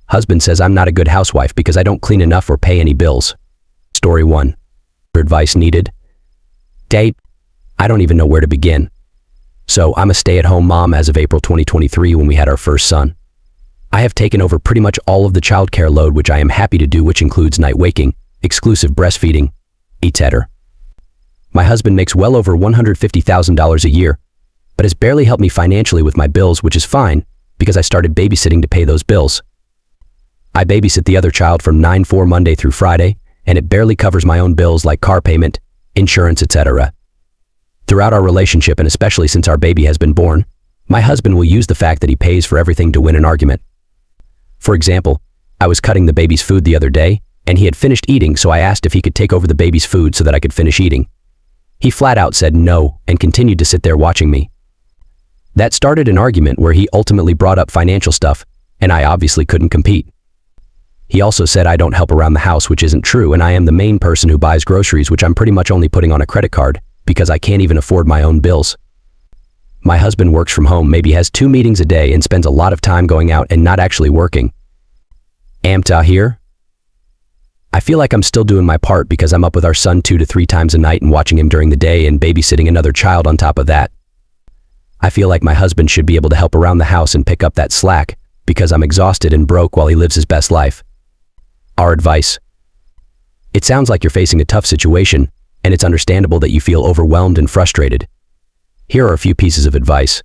Husband says I'm not a good housewife because I don't clean enough or pay any bills. Story 1. Advice needed? Date? I don't even know where to begin. So, I'm a stay-at-home mom as of April 2023 when we had our first son. I have taken over pretty much all of the childcare load, which I am happy to do, which includes night waking, exclusive breastfeeding, etc. My husband makes well over $150,000 a year, but has barely helped me financially with my bills, which is fine because I started babysitting to pay those bills. I babysit the other child from 9-4 Monday through Friday, and it barely covers my own bills like car payment, insurance, etc. Throughout our relationship, and especially since our baby has been born, my husband will use the fact that he pays for everything to win an argument. For example, I was cutting the baby's food the other day, and he had finished eating, so I asked if he could take over the baby's food so that I could finish eating. He flat out said no and continued to sit there watching me. That started an argument where he ultimately brought up financial stuff, and I obviously couldn't compete. He also said I don't help around the house, which isn't true, and I am the main person who buys groceries, which I'm pretty much only putting on a credit card because I can't even afford my own bills. My husband works from home, maybe has 2 meetings a day, and spends a lot of time going out and not actually working. Amta here? I feel like I'm still doing my part because I'm up with our son 2 to 3 times a night and watching him during the day and babysitting another child on top of that. I feel like my husband should be able to help around the house and pick up that slack because I'm exhausted and broke while he lives his best life. Our advice. It sounds like you're facing a tough situation, and it's understandable that you feel overwhelmed and frustrated. Here are a few pieces of advice.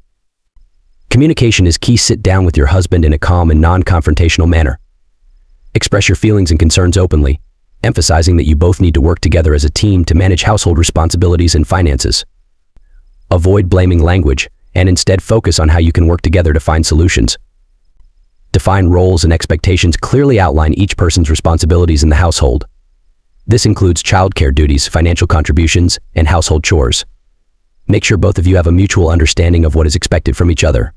Communication is key. Sit down with your husband in a calm and non-confrontational manner. Express your feelings and concerns openly, emphasizing that you both need to work together as a team to manage household responsibilities and finances. Avoid blaming language, and instead focus on how you can work together to find solutions. Define roles and expectations. Clearly outline each person's responsibilities in the household. This includes childcare duties, financial contributions, and household chores. Make sure both of you have a mutual understanding of what is expected from each other.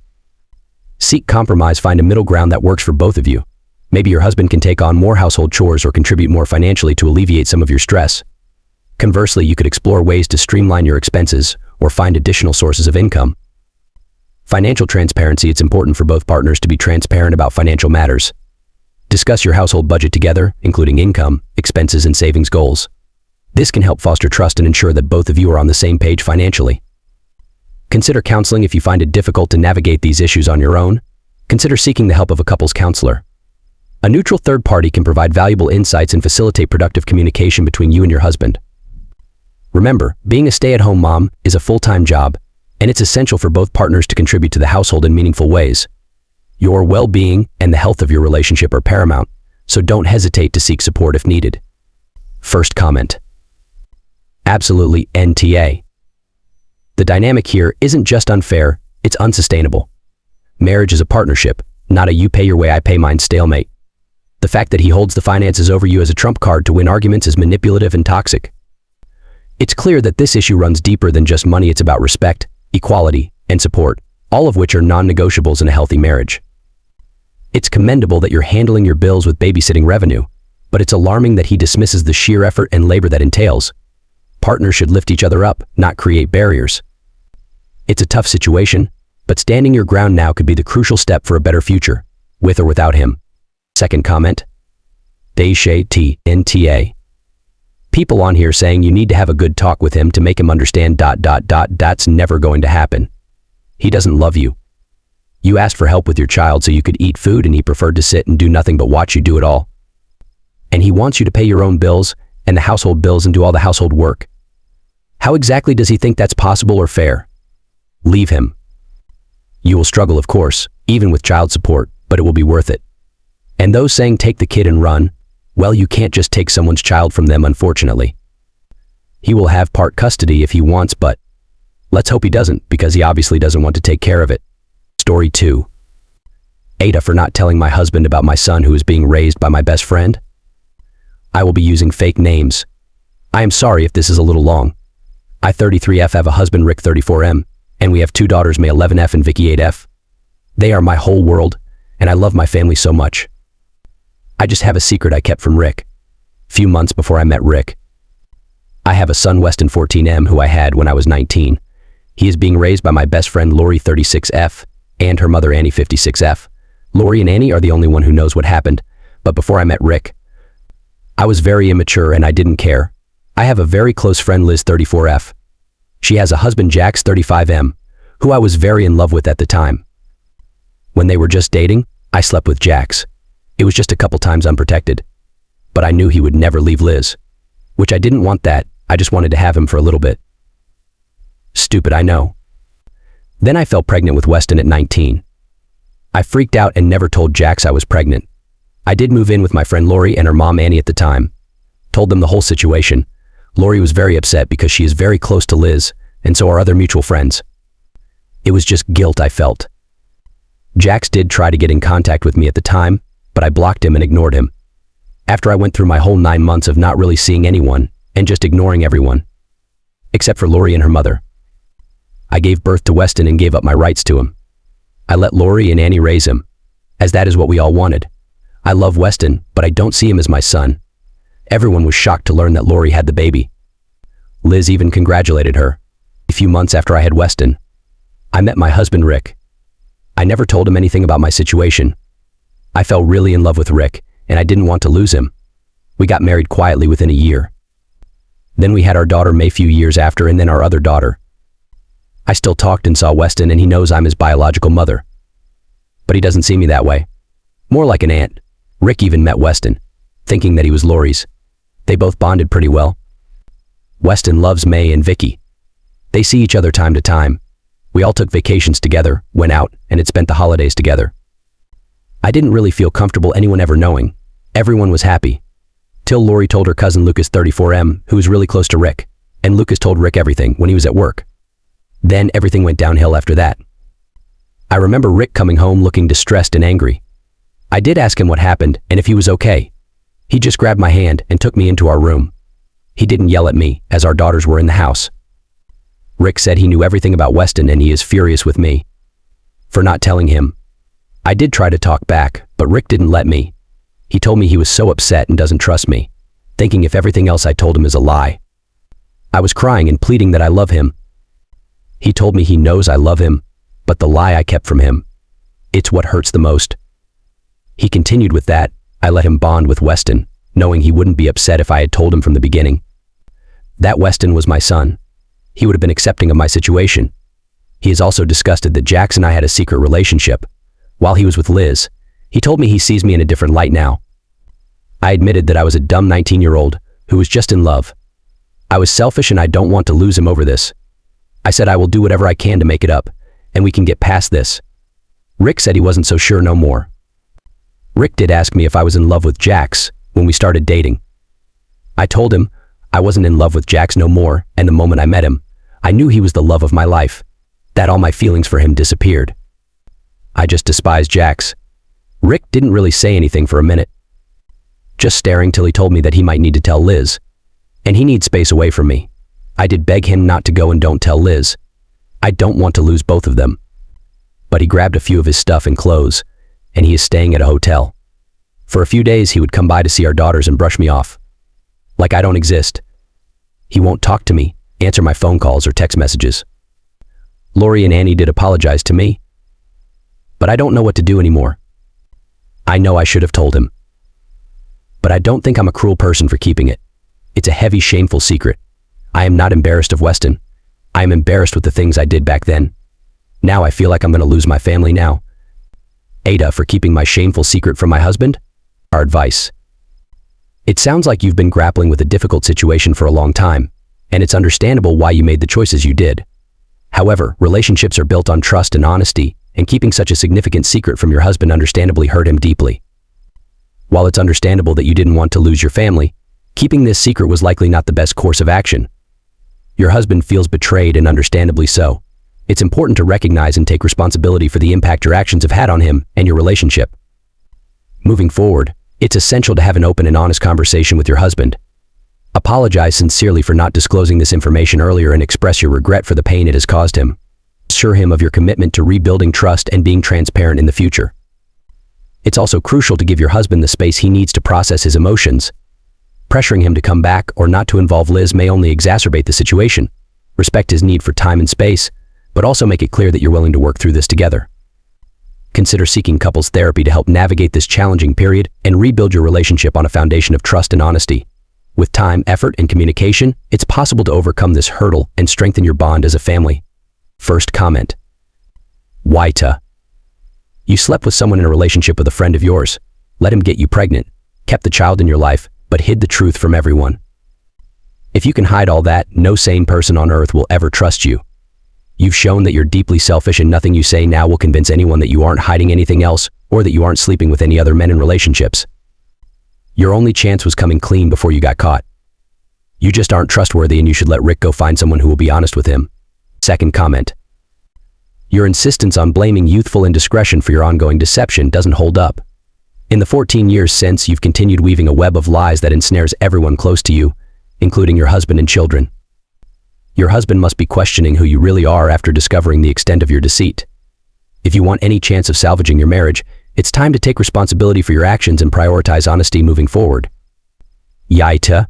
Seek compromise. Find a middle ground that works for both of you. Maybe your husband can take on more household chores or contribute more financially to alleviate some of your stress. Conversely, you could explore ways to streamline your expenses or find additional sources of income. Financial transparency. It's important for both partners to be transparent about financial matters. Discuss your household budget together, including income, expenses, and savings goals. This can help foster trust and ensure that both of you are on the same page financially. Consider counseling. If you find it difficult to navigate these issues on your own, consider seeking the help of a couples counselor. A neutral third party can provide valuable insights and facilitate productive communication between you and your husband. Remember, being a stay-at-home mom is a full-time job, and it's essential for both partners to contribute to the household in meaningful ways. Your well-being and the health of your relationship are paramount, so don't hesitate to seek support if needed. First comment. Absolutely NTA. The dynamic here isn't just unfair, it's unsustainable. Marriage is a partnership, not a you pay your way, I pay mine stalemate. The fact that he holds the finances over you as a trump card to win arguments is manipulative and toxic. It's clear that this issue runs deeper than just money. It's about respect, equality, and support, all of which are non-negotiables in a healthy marriage. It's commendable that you're handling your bills with babysitting revenue, but it's alarming that he dismisses the sheer effort and labor that entails. Partners should lift each other up, not create barriers. It's a tough situation, but standing your ground now could be the crucial step for a better future, with or without him. Second comment. NTA. People on here saying you need to have a good talk with him to make him understand ... That's never going to happen. He doesn't love you. You asked for help with your child so you could eat food, and he preferred to sit and do nothing but watch you do it all. And he wants you to pay your own bills and the household bills and do all the household work. How exactly does he think that's possible or fair? Leave him. You will struggle, of course, even with child support, but it will be worth it. And those saying take the kid and run, well, you can't just take someone's child from them, unfortunately. He will have part custody if he wants, but let's hope he doesn't, because he obviously doesn't want to take care of it. Story 2. Ada for not telling my husband about my son who is being raised by my best friend. I will be using fake names. I am sorry if this is a little long. I 33F have a husband Rick 34M, and we have 2 daughters May 11F and Vicky 8F. They are my whole world, and I love my family so much. I just have a secret I kept from Rick. Few months before I met Rick. I have a son Weston 14M who I had when I was 19. He is being raised by my best friend Lori 36F and her mother Annie 56F. Lori and Annie are the only one who knows what happened, but before I met Rick, I was very immature and I didn't care. I have a very close friend, Liz 34F. She has a husband, Jax 35M, who I was very in love with at the time. When they were just dating, I slept with Jax. It was just a couple times unprotected. But I knew he would never leave Liz. Which I didn't want that, I just wanted to have him for a little bit. Stupid, I know. Then I fell pregnant with Weston at 19. I freaked out and never told Jax I was pregnant. I did move in with my friend Lori and her mom Annie at the time. Told them the whole situation. Lori was very upset because she is very close to Liz, and so are other mutual friends. It was just guilt I felt. Jax did try to get in contact with me at the time, but I blocked him and ignored him. After I went through my whole 9 months of not really seeing anyone and just ignoring everyone, except for Lori and her mother. I gave birth to Weston and gave up my rights to him. I let Lori and Annie raise him, as that is what we all wanted. I love Weston, but I don't see him as my son. Everyone was shocked to learn that Lori had the baby. Liz even congratulated her. A few months after I had Weston, I met my husband Rick. I never told him anything about my situation. I fell really in love with Rick, and I didn't want to lose him. We got married quietly within a year. Then we had our daughter May few years after, and then our other daughter. I still talked and saw Weston, and he knows I'm his biological mother. But he doesn't see me that way. More like an aunt. Rick even met Weston, thinking that he was Lori's. They both bonded pretty well. Weston loves May and Vicky. They see each other time to time. We all took vacations together, went out, and had spent the holidays together. I didn't really feel comfortable anyone ever knowing. Everyone was happy. Till Lori told her cousin Lucas 34M, who was really close to Rick, and Lucas told Rick everything when he was at work. Then everything went downhill after that. I remember Rick coming home looking distressed and angry. I did ask him what happened and if he was okay. He just grabbed my hand and took me into our room. He didn't yell at me, as our daughters were in the house. Rick said he knew everything about Weston and he is furious with me for not telling him. I did try to talk back, but Rick didn't let me. He told me he was so upset and doesn't trust me, thinking if everything else I told him is a lie. I was crying and pleading that I love him. He told me he knows I love him, but the lie I kept from him, it's what hurts the most. He continued with that. I let him bond with Weston, knowing he wouldn't be upset if I had told him from the beginning. That Weston was my son. He would have been accepting of my situation. He is also disgusted that Jax and I had a secret relationship. While he was with Liz, he told me he sees me in a different light now. I admitted that I was a dumb 19-year-old who was just in love. I was selfish and I don't want to lose him over this. I said I will do whatever I can to make it up, and we can get past this. Rick said he wasn't so sure no more. Rick did ask me if I was in love with Jax when we started dating. I told him I wasn't in love with Jax no more, and the moment I met him, I knew he was the love of my life, that all my feelings for him disappeared. I just despised Jax. Rick didn't really say anything for a minute, just staring till he told me that he might need to tell Liz, and he needs space away from me. I did beg him not to go and don't tell Liz. I don't want to lose both of them. But he grabbed a few of his stuff and clothes, and he is staying at a hotel. For a few days he would come by to see our daughters and brush me off. Like I don't exist. He won't talk to me, answer my phone calls or text messages. Lori and Annie did apologize to me, but I don't know what to do anymore. I know I should have told him. But I don't think I'm a cruel person for keeping it. It's a heavy, shameful secret. I am not embarrassed of Weston. I am embarrassed with the things I did back then. Now I feel like I'm going to lose my family now. Ada, for keeping my shameful secret from my husband? Our advice. It sounds like you've been grappling with a difficult situation for a long time, and it's understandable why you made the choices you did. However, relationships are built on trust and honesty, and keeping such a significant secret from your husband understandably hurt him deeply. While it's understandable that you didn't want to lose your family, keeping this secret was likely not the best course of action. Your husband feels betrayed, and understandably so. It's important to recognize and take responsibility for the impact your actions have had on him and your relationship. Moving forward, it's essential to have an open and honest conversation with your husband. Apologize sincerely for not disclosing this information earlier and express your regret for the pain it has caused him. Assure him of your commitment to rebuilding trust and being transparent in the future. It's also crucial to give your husband the space he needs to process his emotions. Pressuring him to come back or not to involve Liz may only exacerbate the situation. Respect his need for time and space, but also make it clear that you're willing to work through this together. Consider seeking couples therapy to help navigate this challenging period and rebuild your relationship on a foundation of trust and honesty. With time, effort, and communication, it's possible to overcome this hurdle and strengthen your bond as a family. First comment. Why to? You slept with someone in a relationship with a friend of yours, let him get you pregnant, kept the child in your life, but hid the truth from everyone. If you can hide all that, no sane person on earth will ever trust you. You've shown that you're deeply selfish, and nothing you say now will convince anyone that you aren't hiding anything else or that you aren't sleeping with any other men in relationships. Your only chance was coming clean before you got caught. You just aren't trustworthy, and you should let Rick go find someone who will be honest with him. Second comment. Your insistence on blaming youthful indiscretion for your ongoing deception doesn't hold up. In the 14 years since, you've continued weaving a web of lies that ensnares everyone close to you, including your husband and children. Your husband must be questioning who you really are after discovering the extent of your deceit. If you want any chance of salvaging your marriage, it's time to take responsibility for your actions and prioritize honesty moving forward. Yaita,